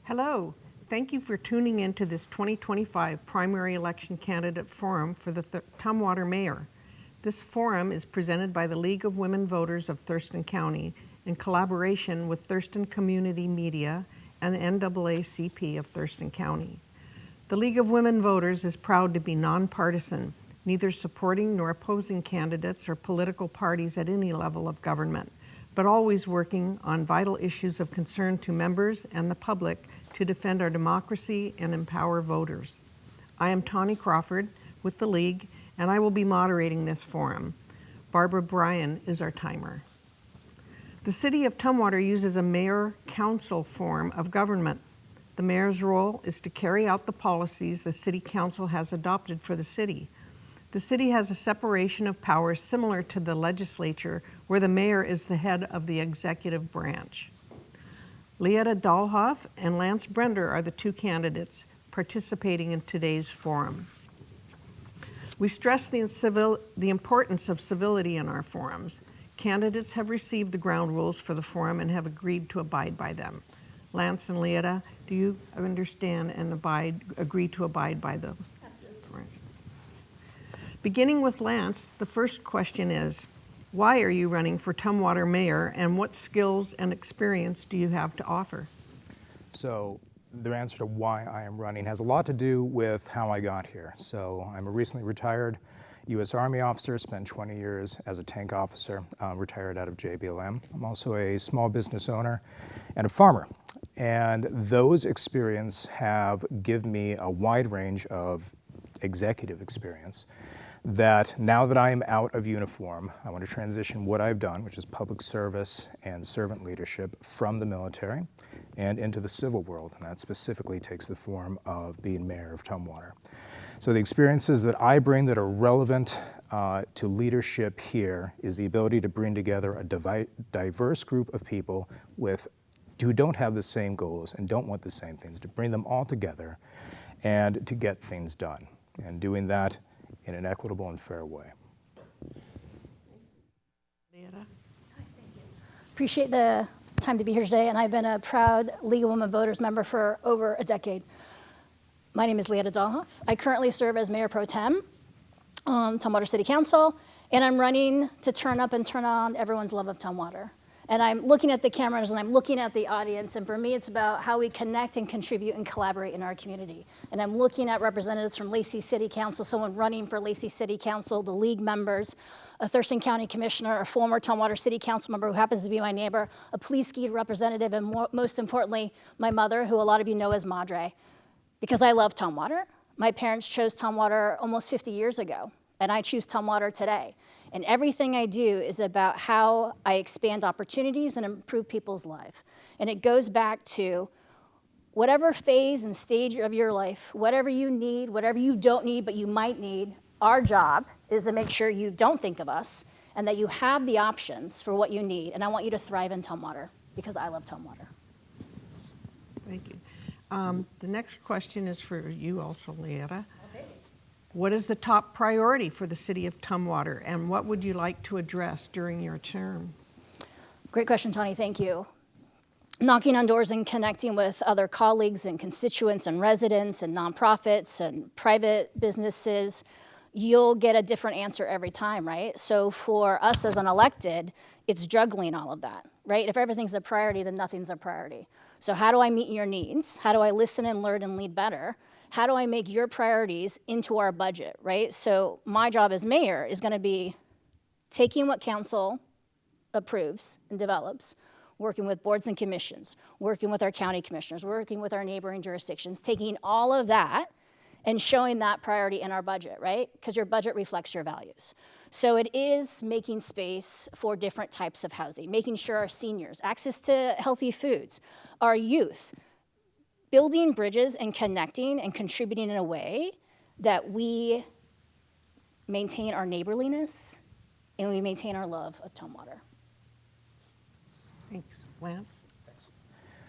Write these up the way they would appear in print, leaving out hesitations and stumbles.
Hello, thank you for tuning in to this 2025 primary election candidate forum for the Tumwater Mayor. This forum is presented by the League of Women Voters of Thurston County in collaboration with Thurston Community Media and the NAACP of Thurston County. The League of Women Voters is proud to be nonpartisan, neither supporting nor opposing candidates or political parties at any level of government, but always working on vital issues of concern to members and the public to defend our democracy and empower voters. I am Tawny Crawford with the League, and I will be moderating this forum. Barbara Bryan is our timer. The City of Tumwater uses a mayor-council form of government. The mayor's role is to carry out the policies the City Council has adopted for the city. The city has a separation of powers similar to the legislature, where the mayor is the head of the executive branch. Leetta Dahlhoff and Lance Brender are the two candidates participating in today's forum. We stress the importance of civility in our forums. Candidates have received the ground rules for the forum and have agreed to abide by them. Lance and Leetta, do you understand and agree to abide by them? Absolutely. Beginning with Lance, the first question is, why are you running for Tumwater Mayor, and what skills and experience do you have to offer? So the answer to why I am running has a lot to do with how I got here. So I'm a recently retired U.S. Army officer, spent 20 years as a tank officer, retired out of JBLM. I'm also a small business owner and a farmer. And those experiences have given me a wide range of executive experience that now that I am out of uniform, I want to transition what I've done, which is public service and servant leadership, from the military and into the civil world. And that specifically takes the form of being mayor of Tumwater. So the experiences that I bring that are relevant to leadership here is the ability to bring together a diverse group of people who don't have the same goals and don't want the same things, to bring them all together and to get things done. And doing that in an equitable and fair way. Appreciate the time to be here today, and I've been a proud League of Women Voters member for over a decade. My name is Leetta Dahlhoff. I currently serve as Mayor Pro Tem on Tumwater City Council, and I'm running to turn up and turn on everyone's love of Tumwater. And I'm looking at the cameras and I'm looking at the audience, and for me it's about how we connect and contribute and collaborate in our community. And I'm looking at representatives from Lacey City Council, someone running for Lacey City Council, the League members, a Thurston County Commissioner, a former Tumwater City Council member who happens to be my neighbor, a police ski representative, and most importantly, my mother, who a lot of you know as Madre. Because I love Tumwater. My parents chose Tumwater almost 50 years ago, and I choose Tumwater today. And everything I do is about how I expand opportunities and improve people's lives. And it goes back to whatever phase and stage of your life, whatever you need, whatever you don't need, but you might need, our job is to make sure you don't think of us and that you have the options for what you need. And I want you to thrive in Tumwater because I love Tumwater. Thank you. The next question is for you also, Leetta. What is the top priority for the City of Tumwater, and what would you like to address during your term? Great question, Tawny, thank you. Knocking on doors and connecting with other colleagues and constituents and residents and nonprofits and private businesses, you'll get a different answer every time, right? So for us as an elected, it's juggling all of that, right? If everything's a priority, then nothing's a priority. So how do I meet your needs? How do I listen and learn and lead better? How do I make your priorities into our budget, right? So my job as mayor is gonna be taking what council approves and develops, working with boards and commissions, working with our county commissioners, working with our neighboring jurisdictions, taking all of that and showing that priority in our budget, right? Because your budget reflects your values. So it is making space for different types of housing, making sure our seniors, access to healthy foods, our youth, building bridges and connecting and contributing in a way that we maintain our neighborliness and we maintain our love of Tumwater. Thanks. Lance? Thanks.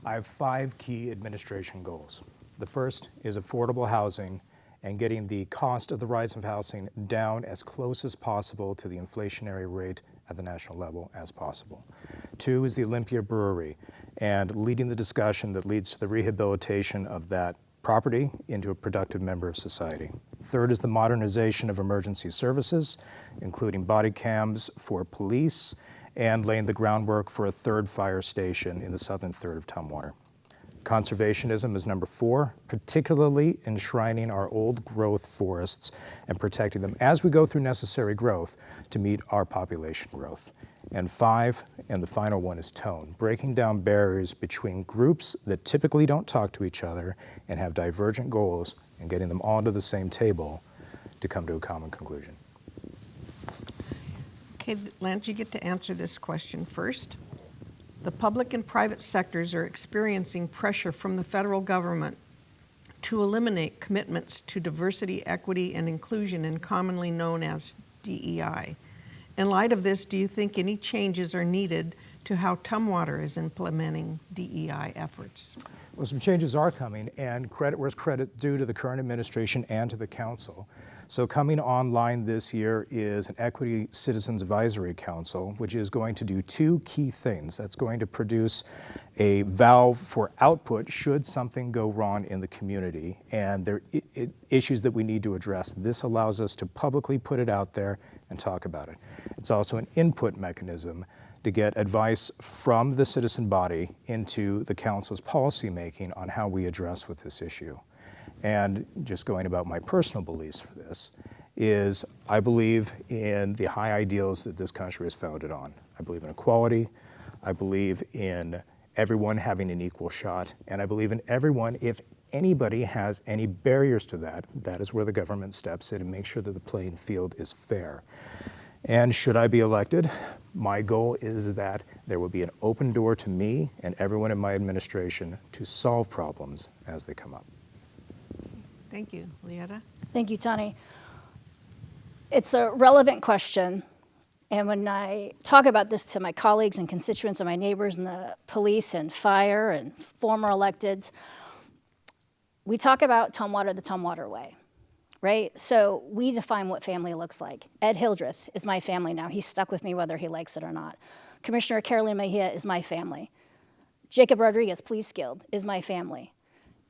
I have 5 key administration goals. The first is affordable housing and getting the cost of the rise of housing down as close as possible to the inflationary rate at the national level as possible. 2 is the Olympia Brewery, and leading the discussion that leads to the rehabilitation of that property into a productive member of society. 3rd is the modernization of emergency services, including body cams for police, and laying the groundwork for a 3rd fire station in the southern third of Tumwater. Conservationism is number 4, particularly enshrining our old growth forests and protecting them as we go through necessary growth to meet our population growth. And 5, and the final one, is tone, breaking down barriers between groups that typically don't talk to each other and have divergent goals, and getting them all to the same table to come to a common conclusion. Okay, Lance, you get to answer this question first. The public and private sectors are experiencing pressure from the federal government to eliminate commitments to diversity, equity, and inclusion, and commonly known as DEI. In light of this, do you think any changes are needed to how Tumwater is implementing DEI efforts? Well, some changes are coming, and where's credit due to the current administration and to the council. So coming online this year is an Equity Citizens Advisory Council, which is going to do 2 key things. That's going to produce a valve for output should something go wrong in the community, and there are issues that we need to address. This allows us to publicly put it out there and talk about it. It's also an input mechanism to get advice from the citizen body into the council's policy making on how we address with this issue. And just going about my personal beliefs for this is I believe in the high ideals that this country is founded on. I believe in equality. I believe in everyone having an equal shot. And I believe in everyone, if anybody has any barriers to that, that is where the government steps in and makes sure that the playing field is fair. And should I be elected, my goal is that there will be an open door to me and everyone in my administration to solve problems as they come up. Thank you. Leetta? Thank you, Tani. It's a relevant question. And when I talk about this to my colleagues and constituents and my neighbors in the police and fire and former electeds, we talk about Tumwater the Tumwater way, right? So we define what family looks like. Ed Hildreth is my family now. He's stuck with me whether he likes it or not. Commissioner Carolyn Mejia is my family. Jacob Rodriguez, police skilled, is my family.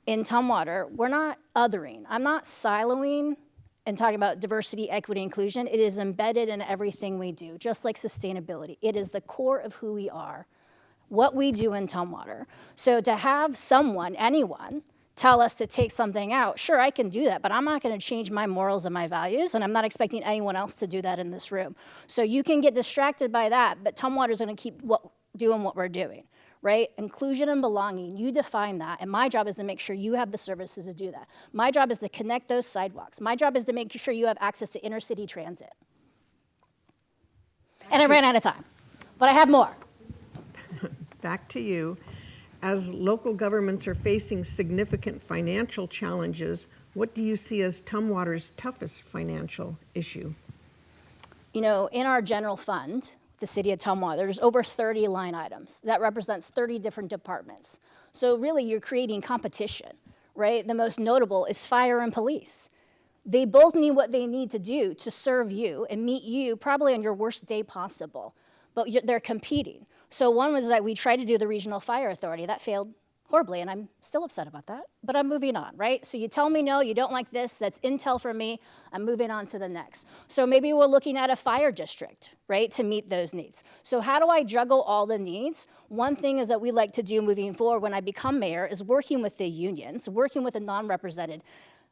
In Tumwater, we're not othering. I'm not siloing and talking about diversity, equity, inclusion. It is embedded in everything we do, just like sustainability. It is the core of who we are, what we do in Tumwater. So to have someone, anyone, tell us to take something out, sure, I can do that, but I'm not going to change my morals and my values, and I'm not expecting anyone else to do that in this room. So you can get distracted by that, but Tumwater is going to keep doing what we're doing. Right? Inclusion and belonging, you define that, and my job is to make sure you have the services to do that. My job is to connect those sidewalks. My job is to make sure you have access to inner city transit. And I ran out of time, but I have more. Back to you. As local governments are facing significant financial challenges, what do you see as Tumwater's toughest financial issue? You know, in our general fund, the city of Tumwater, there's over 30 line items. That represents 30 different departments. So really you're creating competition, right? The most notable is fire and police. They both need what they need to do to serve you and meet you probably on your worst day possible, but they're competing. So one was that we tried to do the regional fire authority. That failed horribly, and I'm still upset about that, but I'm moving on, right? So you tell me no, you don't like this, that's intel for me, I'm moving on to the next. So maybe we're looking at a fire district, right, to meet those needs. So how do I juggle all the needs? One thing is that we like to do moving forward when I become mayor is working with the unions, working with the non-represented.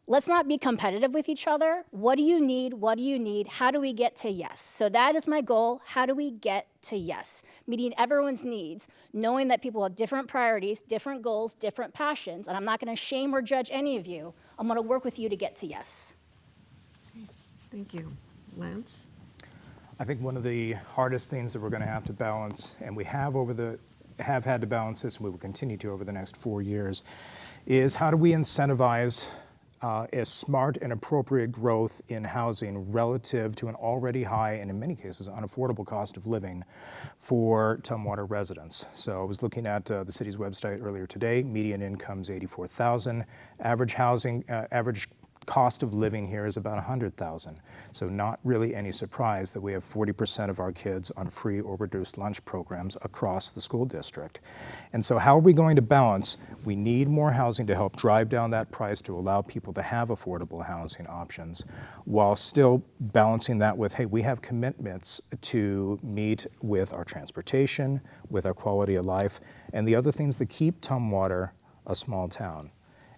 Let's not be competitive with each other. What do you need? What do you need? How do we get to yes? So that is my goal. How do we get to yes? Meeting everyone's needs, knowing that people have different priorities, different goals, different passions, and I'm not going to shame or judge any of you. I'm going to work with you to get to yes. Thank you. Lance? I think one of the hardest things that we're going to have to balance, and we have had to balance this, and we will continue to over the next 4 years, is how do we incentivize a smart and appropriate growth in housing relative to an already high and in many cases unaffordable cost of living for Tumwater residents. So I was looking at the city's website earlier today. Median income's $84,000. Average cost of living here is about $100,000. So not really any surprise that we have 40% of our kids on free or reduced lunch programs across the school district. And so how are we going to balance? We need more housing to help drive down that price to allow people to have affordable housing options, while still balancing that with, hey, we have commitments to meet with our transportation, with our quality of life, and the other things that keep Tumwater a small town.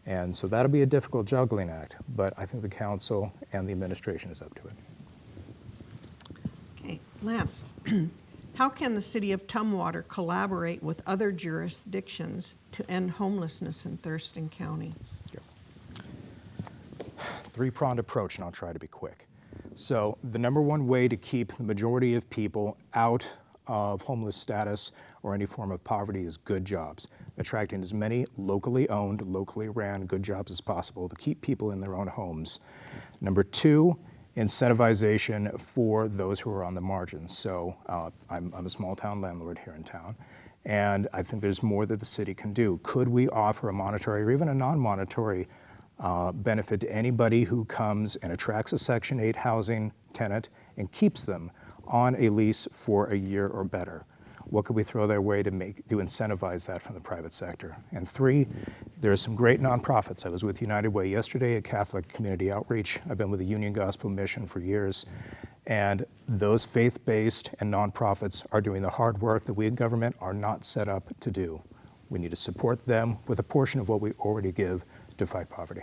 And so that'll be a difficult juggling act, but I think the council and the administration is up to it. Okay, Lance, how can the city of Tumwater collaborate with other jurisdictions to end homelessness in Thurston County? Three-pronged approach, and I'll try to be quick. So the number one way to keep the majority of people out of homeless status or any form of poverty is good jobs. Attracting as many locally owned, locally ran good jobs as possible to keep people in their own homes. Number two, incentivization for those who are on the margins. So I'm a small town landlord here in town, and I think there's more that the city can do. Could we offer a monetary or even a non-monetary benefit to anybody who comes and attracts a Section 8 housing tenant and keeps them on a lease for a year or better? What could we throw their way to incentivize that from the private sector? And three, there are some great nonprofits. I was with United Way yesterday at Catholic Community Outreach. I've been with the Union Gospel Mission for years. And those faith-based and nonprofits are doing the hard work that we in government are not set up to do. We need to support them with a portion of what we already give to fight poverty.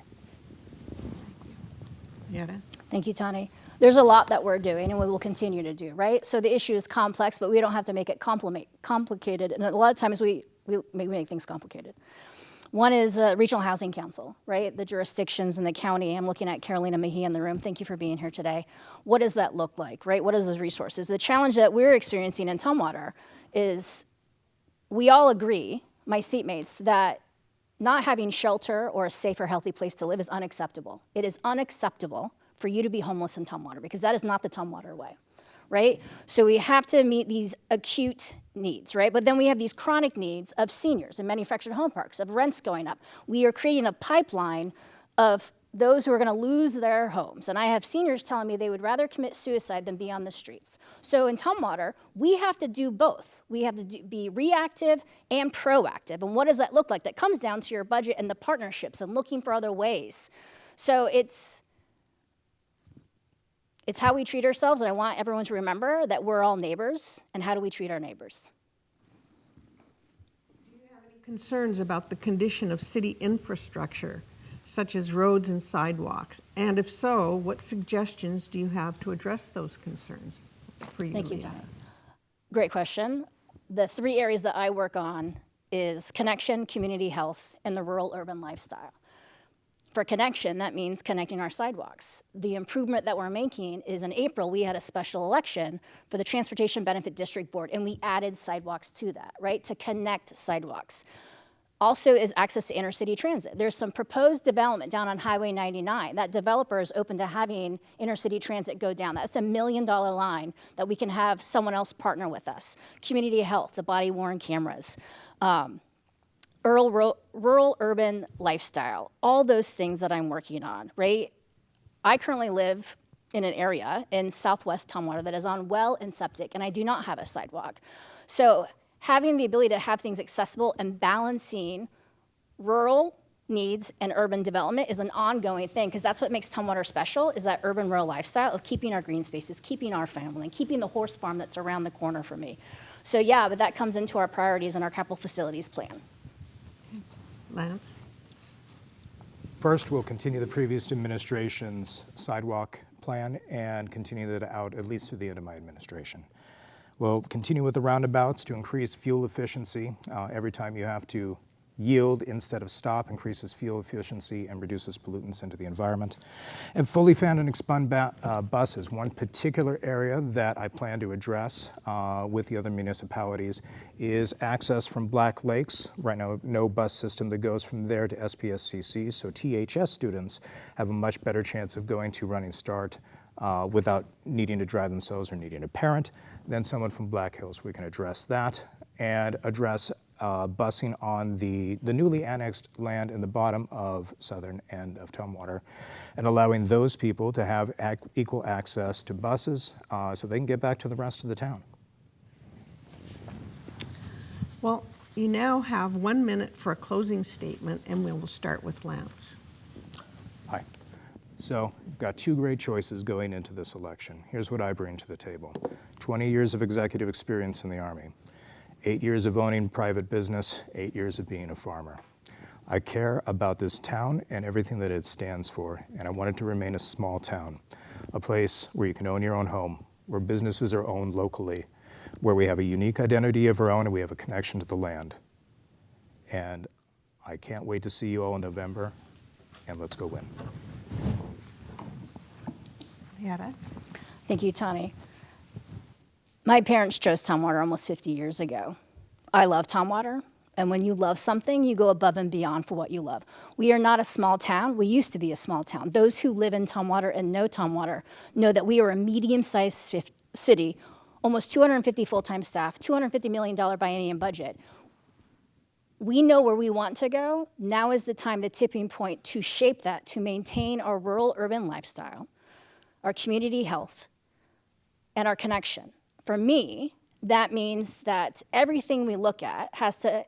Yetta? Thank you, Tani. There's a lot that we're doing and we will continue to do, right? So the issue is complex, but we don't have to make it complicated. And a lot of times we make things complicated. One is Regional Housing Council, right? The jurisdictions in the county. I'm looking at Carolina Mejia in the room. Thank you for being here today. What does that look like, right? What are those resources? The challenge that we're experiencing in Tumwater is we all agree, my seatmates, that not having shelter or a safe or healthy place to live is unacceptable. It is unacceptable for you to be homeless in Tumwater, because that is not the Tumwater way, right? So we have to meet these acute needs, right? But then we have these chronic needs of seniors and manufactured home parks, of rents going up. We are creating a pipeline of those who are gonna lose their homes. And I have seniors telling me they would rather commit suicide than be on the streets. So in Tumwater, we have to do both. We have to be reactive and proactive. And what does that look like? That comes down to your budget and the partnerships and looking for other ways. So it's how we treat ourselves, and I want everyone to remember that we're all neighbors, and how do we treat our neighbors? Do you have any concerns about the condition of city infrastructure, such as roads and sidewalks? And if so, what suggestions do you have to address those concerns? That's for you, Thank you, Leah. Tony. Great question. The three areas that I work on is connection, community health, and the rural-urban lifestyle. For connection, that means connecting our sidewalks. The improvement that we're making is in April, we had a special election for the Transportation Benefit District Board, and we added sidewalks to that, right, to connect sidewalks. Also is access to intercity transit. There's some proposed development down on Highway 99. That developer is open to having intercity transit go down. That's $1 million line that we can have someone else partner with us. Community health, the body-worn cameras. Rural-urban lifestyle, all those things that I'm working on, right? I currently live in an area in southwest Tumwater that is on well and septic, and I do not have a sidewalk. So having the ability to have things accessible and balancing rural needs and urban development is an ongoing thing, because that's what makes Tumwater special, is that urban-rural lifestyle of keeping our green spaces, keeping our family, and keeping the horse farm that's around the corner for me. So yeah, but that comes into our priorities and our capital facilities plan. Lance? First, we'll continue the previous administration's sidewalk plan and continue that out at least through the end of my administration. We'll continue with the roundabouts to increase fuel efficiency. Every time you have to yield instead of stop increases fuel efficiency and reduces pollutants into the environment. And fully found and expunged buses, one particular area that I plan to address with the other municipalities is access from Black Lakes. Right now, no bus system that goes from there to SPSCC, so THS students have a much better chance of going to Running Start without needing to drive themselves or needing a parent than someone from Black Hills. We can address that and address busing on the newly annexed land in the bottom of southern end of Tumwater and allowing those people to have equal access to buses so they can get back to the rest of the town. Well, you now have 1 minute for a closing statement, and we will start with Lance. Hi. So, we've got two great choices going into this election. Here's what I bring to the table. 20 years of executive experience in the Army, 8 years of owning private business, 8 years of being a farmer. I care about this town and everything that it stands for, and I want it to remain a small town, a place where you can own your own home, where businesses are owned locally, where we have a unique identity of our own and we have a connection to the land. And I can't wait to see you all in November, and let's go win. Yada? Thank you, Tani. My parents chose Tumwater almost 50 years ago. I love Tumwater, and when you love something, you go above and beyond for what you love. We are not a small town. We used to be a small town. Those who live in Tumwater and know Tumwater know that we are a medium-sized city, almost 250 full-time staff, $250 million biennium budget. We know where we want to go. Now is the time, the tipping point, to shape that, to maintain our rural-urban lifestyle, our community health, and our connection. For me, that means that everything we look at has to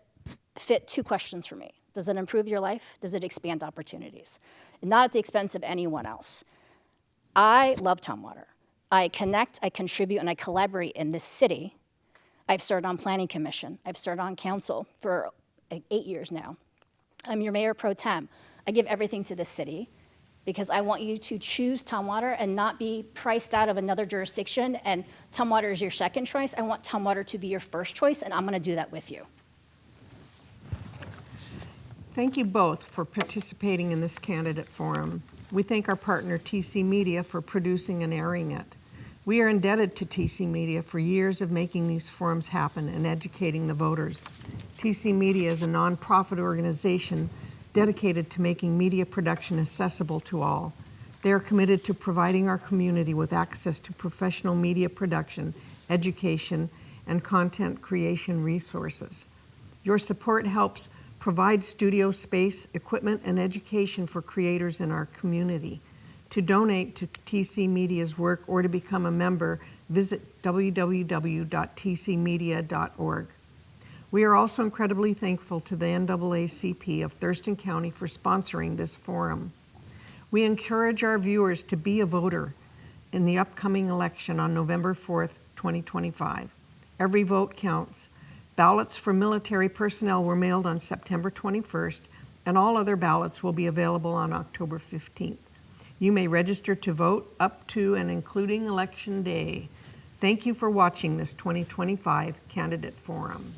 fit two questions for me. Does it improve your life? Does it expand opportunities? And not at the expense of anyone else. I love Tumwater. I connect, I contribute, and I collaborate in this city. I've served on planning commission. I've served on council for 8 years now. I'm your mayor pro tem. I give everything to this city because I want you to choose Tumwater and not be priced out of another jurisdiction and Tumwater is your second choice. I want Tumwater to be your first choice, and I'm gonna do that with you. Thank you both for participating in this candidate forum. We thank our partner TCMedia for producing and airing it. We are indebted to TCMedia for years of making these forums happen and educating the voters. TCMedia is a nonprofit organization dedicated to making media production accessible to all. They are committed to providing our community with access to professional media production, education, and content creation resources. Your support helps provide studio space, equipment, and education for creators in our community. To donate to TCMedia's work or to become a member, visit www.tcmedia.org. We are also incredibly thankful to the NAACP of Thurston County for sponsoring this forum. We encourage our viewers to be a voter in the upcoming election on November 4th, 2025. Every vote counts. Ballots for military personnel were mailed on September 21st, and all other ballots will be available on October 15th. You may register to vote up to and including Election Day. Thank you for watching this 2025 Candidate Forum.